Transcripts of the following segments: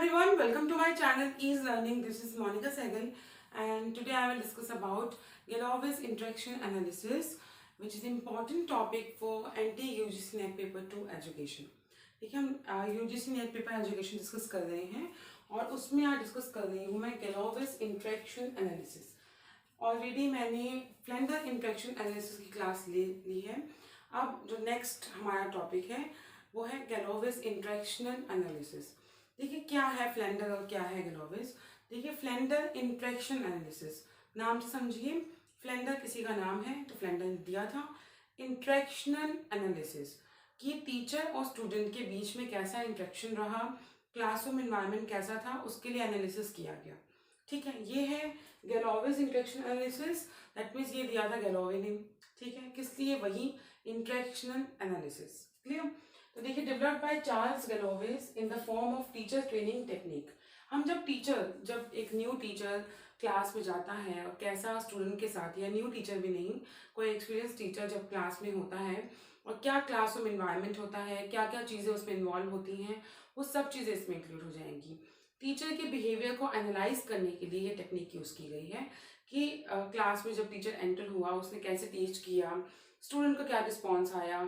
everyone, welcome to my channel Ease Learning. This is Monica Sehgal and today I will discuss about Galois interaction analysis, which is an important topic for NT-UGC NET paper 2 education. ठीक है, हम UGC NET paper education discuss कर रहे हैं और उसमें आज discuss कर रही हूँ मैं गैलोविस इंटरेक्शन एनालिसिस। ऑलरेडी मैंने फ्लेंडर इंटरेक्शन एनालिसिस की क्लास ले ली है। अब जो नेक्स्ट हमारा टॉपिक है वो है गैलोविस इंटरेक्शनल एनालिसिस। देखिए क्या है फ्लेंडर और क्या है गैलोविस। देखिए फ्लेंडर इंटरेक्शन एनालिसिस नाम से समझिए, फ्लेंडर किसी का नाम है तो फ्लेंडर ने दिया था। इंटरेक्शनल एनालिसिस कि टीचर और स्टूडेंट के बीच में कैसा इंटरेक्शन रहा, क्लासरूम एनवायरनमेंट कैसा था, उसके लिए एनालिसिस किया गया। ठीक है, ये है गैलोविस इंटरेक्शन एनालिसिस। दैट मीन्स ये दिया था गैलोवे ने। ठीक है, किस लिए? वही इंटरेक्शनल एनालिसिस। क्लियर? तो देखिए, developed by Charles Galloway's in the form of teacher training technique. हम जब एक न्यू टीचर क्लास में जाता है और कैसा स्टूडेंट के साथ, या न्यू टीचर भी नहीं, कोई एक्सपीरियंस टीचर जब क्लास में होता है और क्या क्लासरूम एनवायरनमेंट होता है, क्या क्या चीज़ें उसमें इन्वॉल्व होती हैं, वो सब चीज़ें इसमें इंक्लूड हो जाएंगी। टीचर के बिहेवियर को एनालाइज करने के लिए ये टेक्निक यूज़ की गई है कि क्लास में जब टीचर एंटर हुआ उसने कैसे टीच किया, स्टूडेंट का क्या रिस्पॉन्स आया,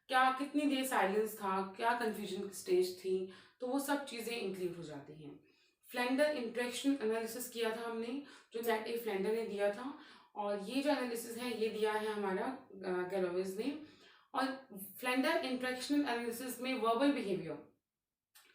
क्या कितनी देर साइलेंस था, क्या कंफ्यूजन की स्टेज थी, तो वो सब चीज़ें इंक्लूड हो जाती हैं। फ्लेंडर इंटरेक्शन एनालिसिस किया था हमने, जो नेट ए फ्लेंडर ने दिया था, और ये जो एनालिसिस है ये दिया है हमारा गैलोविस ने। और फ्लेंडर इंटरेक्शन एनालिसिस में वर्बल बिहेवियर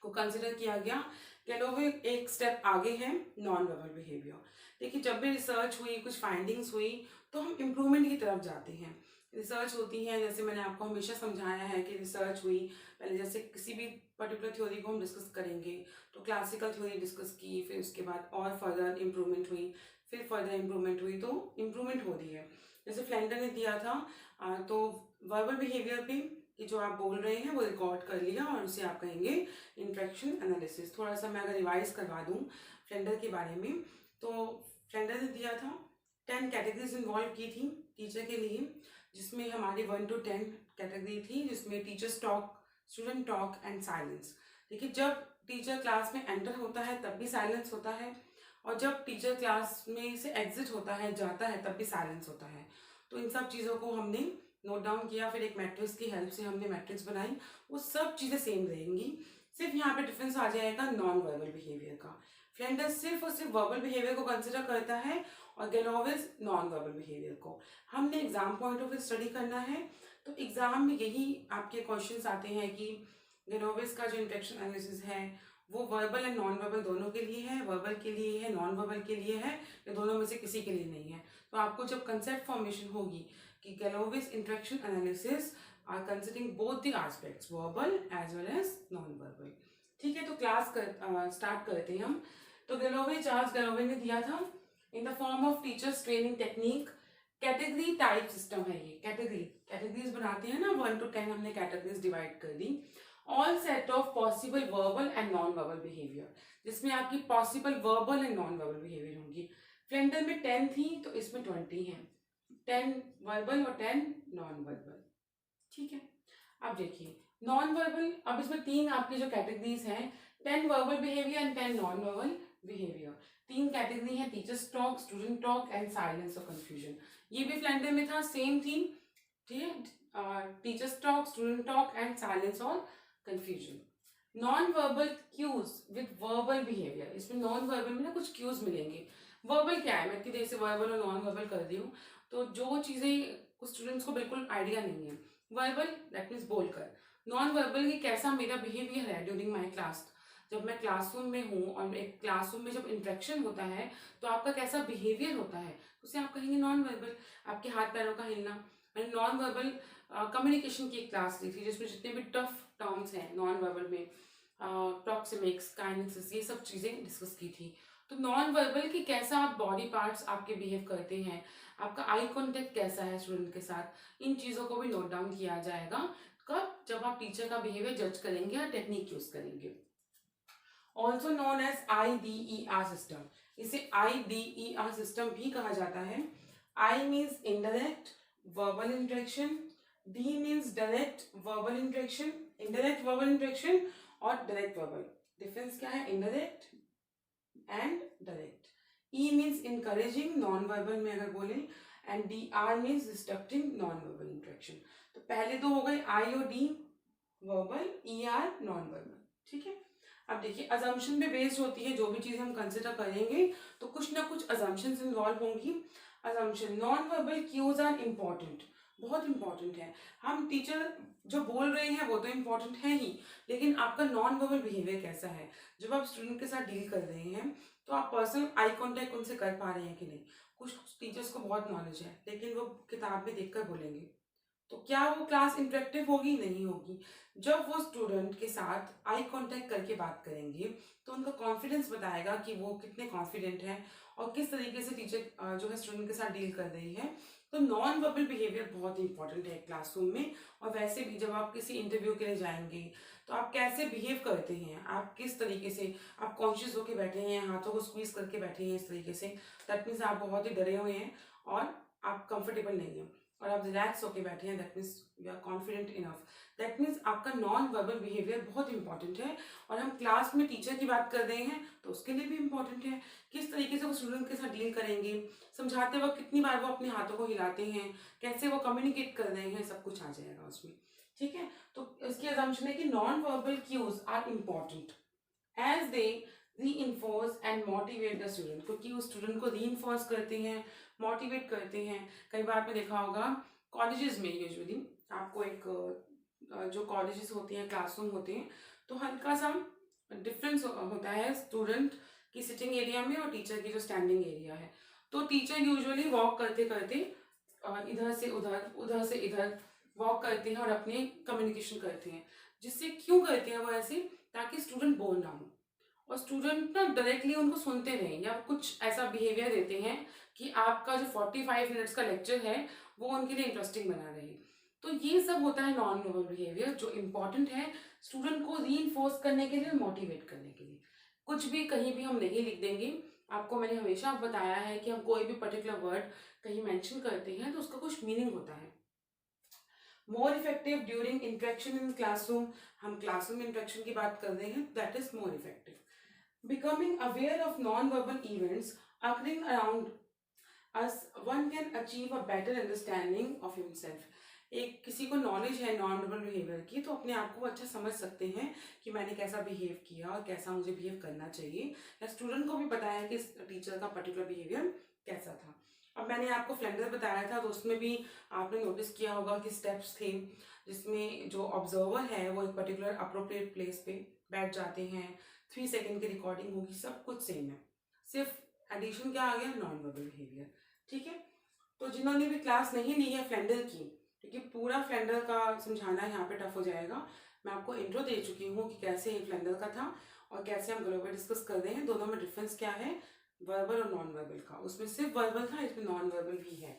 को कंसिडर किया गया। गैलोवे एक स्टेप आगे है नॉन वर्बल बिहेवियर। देखिए, जब भी रिसर्च हुई, कुछ फाइंडिंग्स हुई, तो हम इम्प्रूवमेंट की तरफ जाते हैं। रिसर्च होती है, जैसे मैंने आपको हमेशा समझाया है कि रिसर्च हुई, पहले जैसे किसी भी पर्टिकुलर थ्योरी को हम डिस्कस करेंगे तो क्लासिकल थ्योरी डिस्कस की, फिर उसके बाद और फर्दर इम्प्रूवमेंट हुई, फिर फर्दर इम्प्रूवमेंट हुई, तो इम्प्रूवमेंट हो रही है। जैसे फ्लेंडर ने दिया था तो वर्बल बिहेवियर पे कि जो आप बोल रहे हैं वो रिकॉर्ड कर लिया और उसे आप कहेंगे इंटरेक्शन एनालिसिस। थोड़ा सा मैं अगर रिवाइज करवा दूं फ्लेंडर के बारे में, तो फ्लेंडर ने दिया था 10 कैटेगरीज इन्वॉल्व की थी टीचर के लिए, जिसमें हमारी 1 to 10 कैटेगरी थी, जिसमें teachers talk, student talk and silence. देखिए, जब टीचर क्लास में एंटर होता है तब भी साइलेंस होता है, और जब टीचर क्लास में से एग्जिट होता है, जाता है, तब भी साइलेंस होता है। तो इन सब चीज़ों को हमने नोट डाउन किया, फिर एक मैट्रिक्स की हेल्प से हमने मैट्रिक्स बनाई। वो सब चीज़ें सेम रहेंगी, सिर्फ यहाँ पे डिफरेंस आ जाएगा नॉन वर्बल बिहेवियर का। फ्लेंडर सिर्फ और सिर्फ वर्बल बिहेवियर को कंसिडर करता है और गैलोविस नॉन वर्बल बिहेवियर को। हमने exam point of view study करना है, तो एग्जाम में यही आपके क्वेश्चंस आते हैं कि गैलोविस का जो इंटरेक्शन एनालिसिस है वो वर्बल एंड नॉन वर्बल दोनों के लिए है, वर्बल के लिए है, नॉन वर्बल के लिए है, या दोनों में से किसी के लिए नहीं है। तो आपको जब कंसेप्ट फॉर्मेशन होगी कि Galloway's interaction analysis are considering both the aspects, verbal as well as non verbal. ठीक है, तो क्लास स्टार्ट करते हैं हम। तो चार्ल्स गैलोवे ने दिया था इन the form of teachers training technique. Category type system है ये। कैटेगरीज बनाते हैं ना, 1 to 10 हमने कैटेगरीज डिवाइड कर दी। All set of possible verbal and non verbal behaviour, जिसमें आपकी possible verbal and non verbal behaviour होंगी। फ्लेंडर में 10 थी तो इसमें 20 है, 10 वर्बल और 10 नॉन वर्बल। ठीक है, अब देखिए नॉन वर्बल, अब इसमें 3 आपकी जो कैटेगरीज हैं, 10 verbal behaviour and 10 non verbal behaviour. 3 category है, teacher's talk, student talk and silence और कंफ्यूजन। ये भी फ्लेंडर में था, सेम थी। ठीक है, teacher's talk, student talk and silence और confusion. Non verbal cues with verbal behaviour, इसमें नॉन वर्बल में ना कुछ क्यूज मिलेंगे। वर्बल क्या है, मैं इतनी देर से वर्बल और नॉन वर्बल कर दी हूँ, तो जो चीजें कुछ स्टूडेंट्स को बिल्कुल आइडिया नहीं है। वर्बल दैट मीन्स बोलकर, नॉन वर्बल की कैसा मेरा बिहेवियर है ड्यूरिंग माई क्लास, जब मैं क्लासरूम में हूँ और एक क्लासरूम में जब इंटरेक्शन होता है तो आपका कैसा बिहेवियर होता है, उसे आप कहेंगे नॉन वर्बल। आपके हाथ पैरों का हिलना। मैंने नॉन वर्बल कम्युनिकेशन की एक क्लास ली थी जिसमें जितने भी टफ टर्म्स हैं नॉन वर्बल में, प्रॉक्सिमिक्स, काइनेसिस, ये सब चीज़ें डिस्कस की थी। तो नॉन वर्बल की कैसा आप बॉडी पार्ट्स आपके बिहेव करते हैं, आपका आई कॉन्टेक्ट कैसा है स्टूडेंट के साथ, इन चीज़ों को भी नोट डाउन किया जाएगा। कब? जब आप टीचर का बिहेवियर जज करेंगे या टेक्निक यूज करेंगे। Also known as IDER system, इसे IDER सिस्टम भी कहा जाता है। I means indirect verbal interaction, D means direct verbal interaction, indirect verbal interaction और डायरेक्ट वर्बल। डिफरेंस क्या है? Indirect and direct. E means encouraging non verbal में अगर बोले, and D R means distracting non verbal interaction. तो पहले तो हो गए आई और D verbal, E R non verbal. ठीक है. अब देखिए अजम्पशन पे बेस्ड होती है जो भी चीज हम कंसिडर करेंगे, तो कुछ ना कुछ अजम्पशंस इन्वॉल्व होंगी. Assumption, non verbal cues are important, बहुत इंपॉर्टेंट है. हम टीचर जो बोल रहे हैं वो तो इम्पॉर्टेंट है ही, लेकिन आपका नॉन वर्बल बिहेवियर कैसा है जब आप स्टूडेंट के साथ डील कर रहे हैं. तो आप पर्सनल आई कांटेक्ट उनसे कर पा रहे हैं कि नहीं. कुछ टीचर्स को बहुत नॉलेज है लेकिन वो किताब में देखकर बोलेंगे, तो क्या वो क्लास इंटरेक्टिव होगी? नहीं होगी. जब वो स्टूडेंट के साथ आई कांटेक्ट करके बात करेंगे तो उनका कॉन्फिडेंस बताएगा कि वो कितने कॉन्फिडेंट हैं और किस तरीके से टीचर जो है स्टूडेंट के साथ डील कर रही है. तो नॉन वर्बल बिहेवियर बहुत इंपॉर्टेंट है क्लासरूम में. और वैसे भी जब आप किसी इंटरव्यू के लिए जाएंगे तो आप कैसे बिहेव करते हैं, आप किस तरीके से, आप कॉन्शियस होकर बैठे हैं, हाथों को स्क्वीज करके बैठे हैं इस तरीके से, दैट मीन्स आप बहुत ही डरे हुए हैं और आप कंफर्टेबल नहीं हैं, और आप रिलैक्स होकर बैठे हैं, that means you are confident enough. That means आपका नॉन वर्बल बिहेवियर बहुत इंपॉर्टेंट है. और हम क्लास में टीचर की बात कर रहे हैं तो उसके लिए भी इंपॉर्टेंट है. किस तरीके से वो स्टूडेंट के साथ डील करेंगे, समझाते वक्त कितनी बार वो अपने हाथों को हिलाते हैं, कैसे वो कम्युनिकेट कर रहे हैं, सब कुछ आ जाएगा उसमें. ठीक है. तो इसकी अजम्पशन है कि non verbal cues are important as they reinforce and motivate the student, क्योंकि वो स्टूडेंट को रीइंफोर्स करते हैं, मोटिवेट करते हैं. कई बार आपने देखा होगा कॉलेजेस में, यूजुअली आपको एक जो कॉलेजेस होते हैं, क्लासरूम होते हैं, तो हल्का सा डिफरेंस होता है स्टूडेंट की सिटिंग एरिया में और टीचर की जो स्टैंडिंग एरिया है. तो टीचर यूजुअली वॉक करते करते इधर से उधर, उधर से इधर वॉक करते हैं और अपने कम्युनिकेशन करते हैं. जिससे क्यों करते हैं वो ऐसे? ताकि स्टूडेंट बोर ना हो और स्टूडेंट ना डायरेक्टली उनको सुनते रहें, या कुछ ऐसा बिहेवियर देते हैं कि आपका जो 45 मिनट्स का लेक्चर है वो उनके लिए इंटरेस्टिंग बना रहे. तो ये सब होता है नॉन वर्बल बिहेवियर जो इम्पोर्टेंट है स्टूडेंट को रीइंफोर्स करने के लिए, मोटिवेट करने के लिए. कुछ भी कहीं भी हम नहीं लिख देंगे. आपको मैंने हमेशा बताया है कि हम कोई भी पर्टिकुलर वर्ड कहीं मेंशन करते हैं तो उसका कुछ मीनिंग होता है. More effective during interaction in classroom, हम क्लासरूम इंटरेक्शन की बात कर रहे हैं, that is more effective. Becoming aware of non-verbal events occurring around us, one can achieve a better understanding of himself. एक किसी को नॉलेज है नॉन वर्बल बिहेवियर की तो अपने आप को अच्छा समझ सकते हैं कि मैंने कैसा बिहेव किया और कैसा मुझे बिहेव करना चाहिए, या स्टूडेंट को भी पता है कि टीचर का पर्टिकुलर बिहेवियर कैसा था. अब मैंने आपको फ्लेंडर बताया था तो उसमें भी आपने नोटिस किया होगा कि स्टेप्स थे जिसमें जो ऑब्जर्वर है वो एक पर्टिकुलर अप्रोप्रिएट प्लेस पे बैठ जाते हैं, 3 सेकेंड की रिकॉर्डिंग होगी, सब कुछ सेम है, सिर्फ एडिशन क्या आ गया? Non verbal behaviour. ठीक है. तो जिन्होंने भी क्लास नहीं ली है फ्लेंडर की, क्योंकि पूरा फ्लेंडर का समझाना यहाँ पे टफ हो जाएगा, मैं आपको इंट्रो दे चुकी हूँ कि कैसे ये फ्लेंडर का था और कैसे हम ग्लोबल डिस्कस कर रहे हैं, दोनों में डिफरेंस क्या है वर्बल और नॉन वर्बल का. उसमें सिर्फ वर्बल था, इसमें नॉन वर्बल भी है.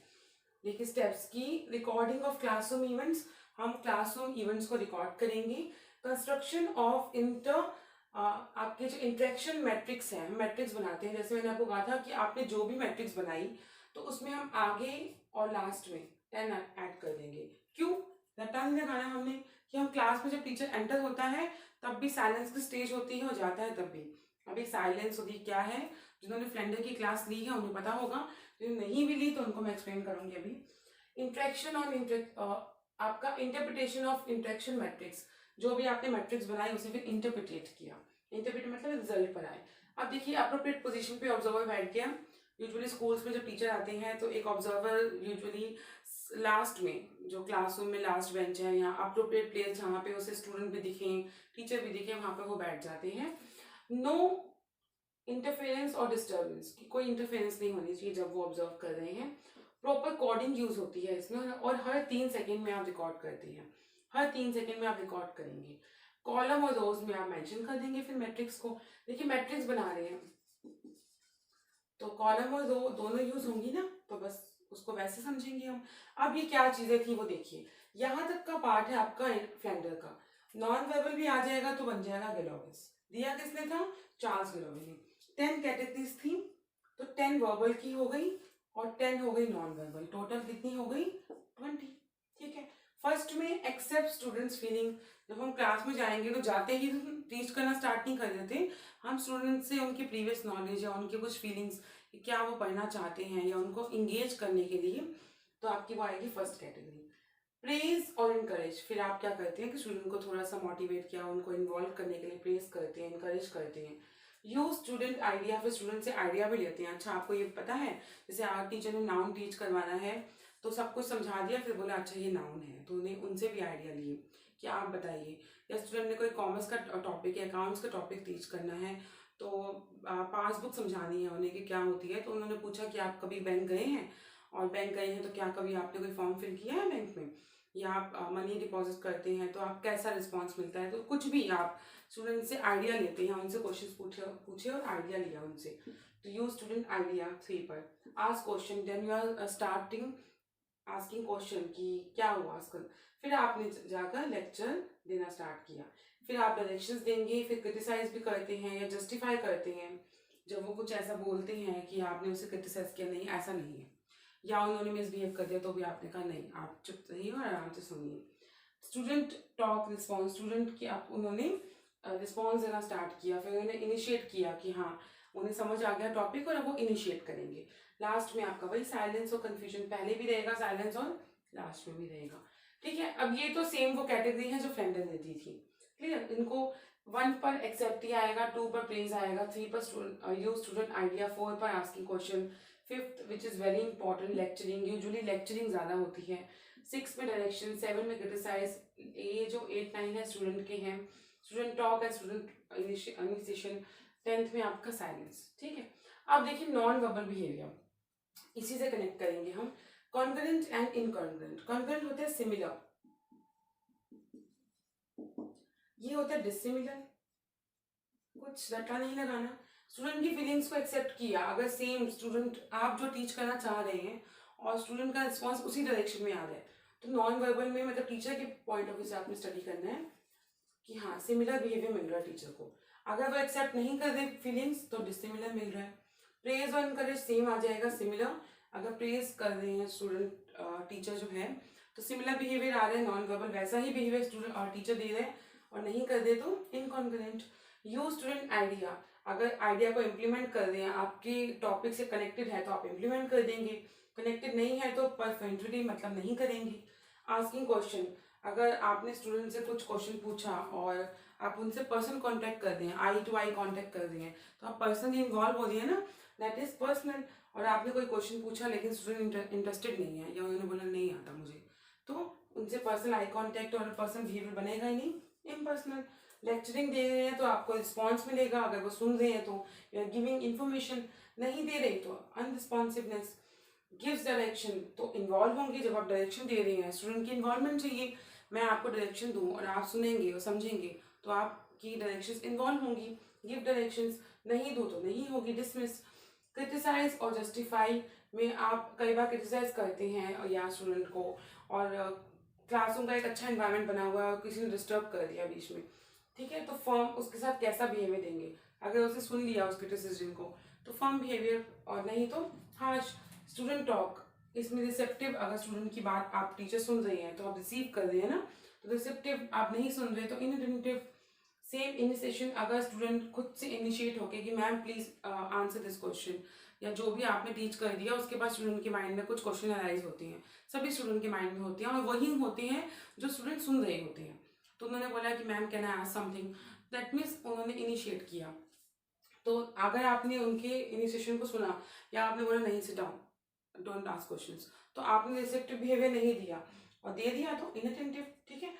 देखिए स्टेप्स की, रिकॉर्डिंग ऑफ क्लासरूम इवेंट्स, हम क्लासरूम इवेंट्स को रिकॉर्ड करेंगे. कंस्ट्रक्शन ऑफ आपके जो इंटरेक्शन मैट्रिक्स है, हम मैट्रिक्स बनाते हैं. जैसे मैंने आपको कहा था कि आपने जो भी मैट्रिक्स बनाई तो उसमें हम आगे और लास्ट में 10 ऐड कर देंगे. क्यों? रट्टा नहीं लगाना हमने कि हम क्लास में जब टीचर एंटर होता है तब भी साइलेंस की स्टेज होती है और जाता है तब भी. अभी साइलेंस होती क्या है, जिन्होंने फ्लेंडर की क्लास ली है उन्हें पता होगा, जिन्होंने नहीं भी ली तो उनको मैं एक्सप्लेन करूंगी अभी. इंट्रैक्शन और आपका इंटरप्रिटेशन ऑफ इंट्रैक्शन मैट्रिक्स, जो भी आपने मैट्रिक्स बनाए उसे फिर इंटरप्रिटेट किया. इंटरप्रिट मतलब रिजल्ट पर आए. अब देखिए अप्रोप्रिएट पोजीशन पे ऑब्जर्वर बैठ गया. यूजुअली स्कूल्स में जब टीचर आते हैं तो एक ऑब्जर्वर यूजुअली लास्ट में, जो क्लासरूम में लास्ट बेंच है या अप्रोप्रिएट प्लेस जहाँ पे उसे स्टूडेंट भी दिखें, टीचर भी दिखे, वहाँ पे वो बैठ जाते हैं. नो इंटरफेरेंस और डिस्टर्बेंस, की कोई इंटरफेरेंस नहीं होनी चाहिए जब वो ऑब्जर्व कर रहे हैं. प्रॉपर कोडिंग यूज होती है इसमें और हर 3 सेकेंड में आप रिकॉर्ड करते हैं, हर 3 सेकेंड में आप रिकॉर्ड करेंगे. कॉलम और रोज में आप मेंशन कर देंगे फिर मैट्रिक्स को. देखिए मैट्रिक्स बना रहे हैं तो कॉलम और रो दोनों यूज होंगी ना, तो बस उसको वैसे समझेंगे हम. अब ये क्या चीजें थी वो देखिए. यहाँ तक का पार्ट है आपका फ्लेंडर का. नॉन वर्बल भी आ जाएगा तो बन जाएगा गेलोविस. दिया किसने था? चार्ल्स गेलोवी ने. 10 कैटेगरीज थी तो 10 वर्बल की हो गई और 10 हो गई नॉन वर्बल. टोटल कितनी हो गई? 20. ठीक है. फर्स्ट में एक्सेप्ट स्टूडेंट्स फीलिंग, जब हम क्लास में जाएंगे तो जाते ही तो टीच करना स्टार्ट नहीं कर देते, हम स्टूडेंट से उनकी प्रीवियस नॉलेज या उनके कुछ फीलिंग्स कि क्या वो पढ़ना चाहते हैं या उनको इंगेज करने के लिए, तो आपकी वो आएगी फर्स्ट कैटेगरी। प्रेज और इनकरेज, फिर आप क्या करते हैं कि स्टूडेंट को थोड़ा सा मोटिवेट किया, उनको इन्वॉल्व करने के लिए प्रेज करते हैं, इनकरेज करते हैं। यूज स्टूडेंट आइडिया, फिर स्टूडेंट से आइडिया भी लेते हैं। अच्छा आपको ये पता है, जैसे आर्ट टीचर ने नाउन टीच करवाना है तो सब कुछ समझा दिया, फिर बोला अच्छा ये नाउन है, तो उन्हें उनसे भी आइडिया लिए कि आप बताइए। या स्टूडेंट ने कोई कॉमर्स का टॉपिक या अकाउंट्स का टॉपिक टीच करना है, तो पासबुक समझानी है उन्हें कि क्या होती है, तो उन्होंने पूछा कि आप कभी बैंक गए हैं, और बैंक गए हैं तो क्या कभी आपने कोई फॉर्म फिल किया है बैंक में, या आप मनी डिपॉजिट करते हैं तो आप कैसा रिस्पॉन्स मिलता है। तो कुछ भी आप स्टूडेंट से आइडिया लेते हैं, उनसे क्वेश्चंस पूछे और आइडिया लिया उनसे। तो यूज स्टूडेंट आइडिया 3 पर। Ask question, then you are starting asking question कि क्या हुआ आजकल, फिर आपने जाकर लेक्चर देना स्टार्ट किया। फिर आप डायरेक्शंस देंगे, फिर क्रिटिसाइज भी करते हैं या जस्टिफाई करते हैं जब वो कुछ ऐसा बोलते हैं कि आपने उसे क्रिटिसाइज किया, नहीं ऐसा नहीं है, या उन्होंने मिसबिहेव कर दिया तो भी आपने कहा नहीं आप चुप रहिए और आराम से सुनिए। स्टूडेंट टॉक रिस्पॉन्स, स्टूडेंट की आप उन्होंने रिस्पॉन्स देना स्टार्ट किया, फिर उन्होंने इनिशिएट किया कि हाँ उन्हें समझ आ गया टॉपिक और अब वो इनिशिएट करेंगे। लास्ट में आपका वही साइलेंस और कंफ्यूजन, पहले भी रहेगा साइलेंस और लास्ट में भी रहेगा। ठीक है, अब ये तो सेम वो कैटेगरी है जो फ्रेंडन ने दी थी। क्लियर, इनको 1 पर एक्सेप्ट ही आएगा, 2 पर प्रेज आएगा, 3 पर यूज स्टूडेंट आइडिया, 4 पर asking question, 5th which is very important lecturing, usually lecturing ज्यादा होती है, 6 में डायरेक्शन, 7 में क्रिटिसाइज, ये जो 8 9 है स्टूडेंट के हैं, स्टूडेंट टॉक है, स्टूडेंट इनिशिएशन, 10th में आपका साइलेंस। ठीक है, अब देखिए नॉन वर्बल बिहेवियर, इसी से कनेक्ट करेंगे हम। कॉन्ग्रुएंट एंड इनकॉन्ग्रुएंट, कॉन्ग्रुएंट होते हैं सिमिलर, ये होता है डिसिमिलर, कुछ रटा नहीं लगाना, स्टूडेंट की फीलिंग्स को एक्सेप्ट किया। अगर सेम स्टूडेंट आप जो टीच करना चाह रहे हैं और स्टूडेंट का रिस्पॉन्स उसी डायरेक्शन में आ जाए, तो नॉन वर्बल में मतलब टीचर के पॉइंट ऑफ व्यू से आपने स्टडी करना है कि हाँ सिमिलर बिहेवियर मिल रहा है टीचर को। अगर वो एक्सेप्ट नहीं कर रहे फीलिंग्स तो डिसिमिलर मिल रहा है। प्रेज और इनकरेज सेम आ जाएगा सिमिलर, अगर प्रेज कर रहे हैं स्टूडेंट टीचर जो है तो सिमिलर बिहेवियर आ रहा है नॉन वर्बल, वैसा ही बिहेवियर स्टूडेंट और टीचर दे रहे हैं, और नहीं कर दे तो इनकॉन्ग्रुएंट। यूज स्टूडेंट आइडिया, अगर आइडिया को इम्प्लीमेंट कर रहे हैं, आपके टॉपिक से कनेक्टेड है तो आप इम्प्लीमेंट कर देंगे, कनेक्टेड नहीं है तो परफेक्टली मतलब नहीं करेंगे। आस्किंग क्वेश्चन, अगर आपने स्टूडेंट से कुछ क्वेश्चन पूछा और आप उनसे पर्सनल कांटेक्ट कर दें, आई टू आई कांटेक्ट कर रहे हैं, तो आप पर्सनली इन्वॉल्व हो रही है ना, दैट इज पर्सनल। और आपने कोई क्वेश्चन पूछा लेकिन स्टूडेंट इंटरेस्टेड नहीं है या उन्होंने बोला नहीं आता मुझे, तो उनसे पर्सनल आई कांटेक्ट और पर्सनल बिहेवियर बनेगा ही नहीं, इम्पर्सनल। लेक्चरिंग दे रहे हैं तो आपको रिस्पॉन्स मिलेगा, अगर वो सुन रहे हैं तो यू आर गिविंग इन्फॉर्मेशन, नहीं दे रहे तो अनरिस्पॉन्सिवनेस। गिव्स डायरेक्शन, तो इन्वॉल्व होंगे, जब आप डायरेक्शन दे रहे हैं स्टूडेंट की इन्वॉल्वमेंट चाहिए, मैं आपको डायरेक्शन दूं और आप सुनेंगे और समझेंगे तो आपकी डायरेक्शंस इन्वॉल्व होंगी। गिव डायरेक्शंस, नहीं दो तो नहीं होगी, डिसमिस। क्रिटिसाइज और जस्टिफाई में आप कई बार क्रिटिसाइज करते हैं या स्टूडेंट को, और क्लासरूम का एक अच्छा एनवायरनमेंट बना हुआ है और किसी ने डिस्टर्ब कर दिया बीच में, ठीक है, तो फर्म उसके साथ कैसा बिहेवियर देंगे, अगर उसे सुन लिया उस क्रिटिसिज्म को तो फर्म बिहेवियर, और नहीं तो हार्श। स्टूडेंट टॉक, इसमें रिसेप्टिव, अगर स्टूडेंट की बात आप टीचर सुन रही हैं तो आप रिसीव कर रहे हैं ना, तो रिसेप्टिव आप नहीं सुन रहे तो इनअटेंटिव। सेम इनिशिएशन, अगर स्टूडेंट खुद से इनिशिएट होके कि ma'am please answer this question, या जो भी आपने टीच कर दिया उसके बाद स्टूडेंट के माइंड में कुछ क्वेश्चन अराइज होते हैं, सभी स्टूडेंट के माइंड में होते हैं और वही होते हैं जो स्टूडेंट सुन रहे होते हैं। तो उन्होंने बोला कि ma'am can I ask something, that means उन्होंने इनिशिएट किया। तो अगर आपने उनके इनिशिएशन को सुना या आपने बोला नहीं sit down don't ask questions, तो आपने रिसेप्टिव बिहेवियर नहीं दिया और दे दिया तो इनअटेंटिव। ठीक है,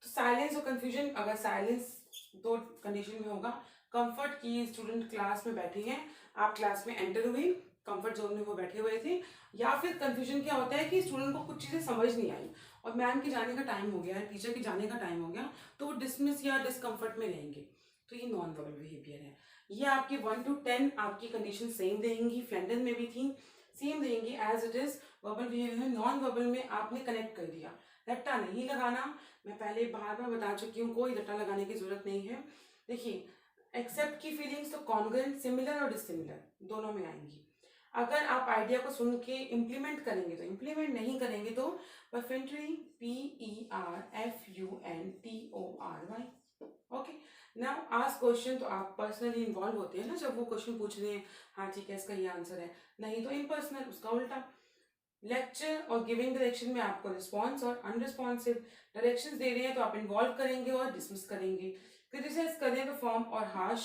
तो साइलेंस और कंफ्यूजन, अगर साइलेंस दो कंडीशन में होगा, कंफर्ट की स्टूडेंट क्लास में बैठे हैं, आप क्लास में एंटर हुई, कंफर्ट जोन में वो बैठे हुए थे, या फिर कंफ्यूजन क्या होता है कि स्टूडेंट को कुछ चीजें समझ नहीं आई और मैम के जाने का टाइम हो गया है, टीचर के जाने का टाइम हो गया, तो वो डिसमिस या डिस्कम्फर्ट में रहेंगे, तो ये नॉन वर्बल बिहेवियर है। ये आपकी 1 to 10 आपकी कंडीशन सेम रहेंगी, फ्रेंडन में भी थी, सेम रहेंगी as it is verbal behaviour में। नॉन वर्बल में आपने कनेक्ट कर दिया, रट्टा नहीं लगाना, मैं पहले बार बार बता चुकी हूँ, कोई रट्टा लगाने की जरूरत नहीं है। देखिए, एक्सेप्ट की फीलिंग्स तो कॉन्ग्रुएंट, सिमिलर और डिसिमिलर दोनों में आएंगी। अगर आप आइडिया को सुन के इम्प्लीमेंट करेंगे तो इम्प्लीमेंट, नहीं करेंगे तो perfectly PERFUNTORY. Okay, now ask question. तो आप पर्सनली इन्वॉल्व होते हैं ना जब वो क्वेश्चन पूछ रहे हैं, हाँ ठीक है इसका ये आंसर है, नहीं तो इम्पर्सनल उसका उल्टा. लेक्चर और गिविंग डायरेक्शन में आपको रिस्पॉन्स और अनरिस्पॉन्सिव डायरेक्शंस दे रहे हैं तो आप इन्वॉल्व करेंगे और डिसमिस करेंगे. क्रिटिसाइज करें तो फॉर्म और हार्श.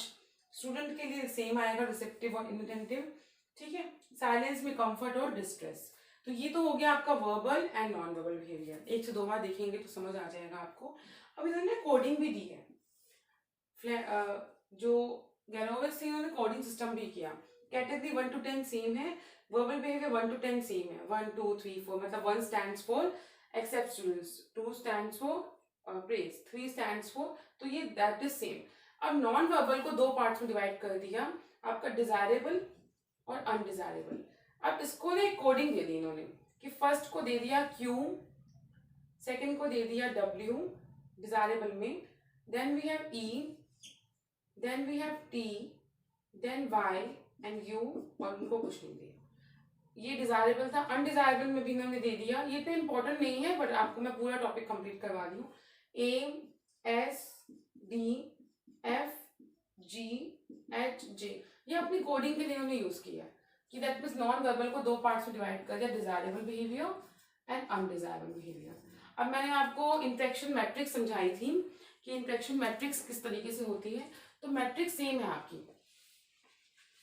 स्टूडेंट के लिए सेम आएगा, रिसेप्टिव और इनअटेंटिव. ठीक है. साइलेंस में कंफर्ट और डिस्ट्रेस. तो ये तो हो गया आपका verbal and non verbal behaviour. एक से दो बार देखेंगे तो समझ आ जाएगा आपको. अब इन्होंने कोडिंग भी दी है. जो गैलोवेस थे इन्होंने कोडिंग सिस्टम भी किया. कैटेगरी 1 to 10 सेम है. वर्बल बिहेवियर 1 to 10 सेम है. 1 2 3 4 मतलब 1 stands for accept students, 2 stands for praise, 3 stands for, तो ये दैट इज सेम. अब नॉन वर्बल को दो पार्ट्स में डिवाइड कर दिया, आपका डिजायरेबल और अनडिजायरेबल. अब इसको ना कोडिंग दे दी इन्होंने कि फर्स्ट को दे दिया Q, सेकंड को दे दिया W डिजायरेबल में, then we have E, then we have T, then Y and U, और उनको कुछ नहीं दिया. ये डिजायरेबल था. अनडिजायरेबल में भी इन्होंने दे दिया. ये तो इंपॉर्टेंट नहीं है बट आपको मैं पूरा टॉपिक कंप्लीट करवा रही हूँ. ASDFGH, ये अपनी कोडिंग के लिए उन्होंने यूज किया कि दैट मीन्स नॉन वर्बल को दो पार्ट्स में डिवाइड कर दिया, desirable behaviour and undesirable behaviour. अब मैंने आपको इंटरेक्शन मैट्रिक्स समझाई थी कि इंटरेक्शन मैट्रिक्स किस तरीके से होती है. तो मैट्रिक्स सेम है आपकी.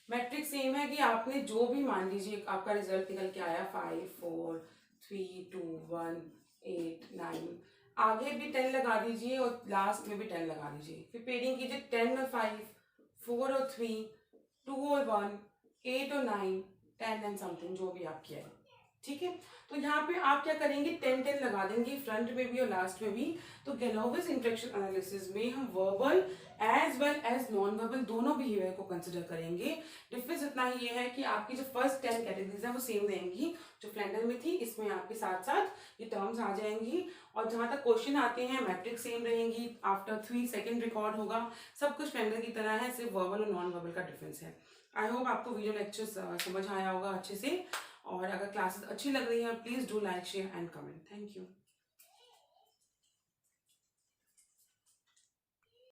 मैट्रिक्स सेम है कि आपने जो भी मान लीजिए आपका रिजल्ट निकल के आया 5 4 3 2 1 8 9, आगे भी 10 लगा दीजिए और लास्ट में भी 10 लगा दीजिए. फिर पेयरिंग कीजिए 10 और 5, 4 और 3, 2 और 1, 8 और 9, 10 एंड समथिंग जो भी आप किया है. ठीक है. तो यहाँ पे आप क्या करेंगे, 10 10 लगा देंगे फ्रंट में भी और लास्ट में भी. तो गैलोवेस इंटरेक्शन एनालिसिस में हम verbal as well as non verbal दोनों बिहेवियर को कंसिडर करेंगे. डिफरेंस इतना ही ये है कि आपकी जो फर्स्ट 10 कैटेगरीज है वो सेम रहेंगी जो फ्लेंडर में थी. इसमें आपके साथ साथ ये टर्म्स आ जाएंगी. और जहां तक क्वेश्चन आते हैं मैट्रिक्स सेम रहेंगी. आफ्टर 3 सेकेंड रिकॉर्ड होगा. सब कुछ फ्लेंडर की तरह है, सिर्फ वर्बल और नॉन वर्बल का डिफरेंस है. आई होप आपको वीडियो लेक्चर समझ आया होगा अच्छे से. और अगर क्लासेस अच्छी लग रही है please do like share and comment. Thank you.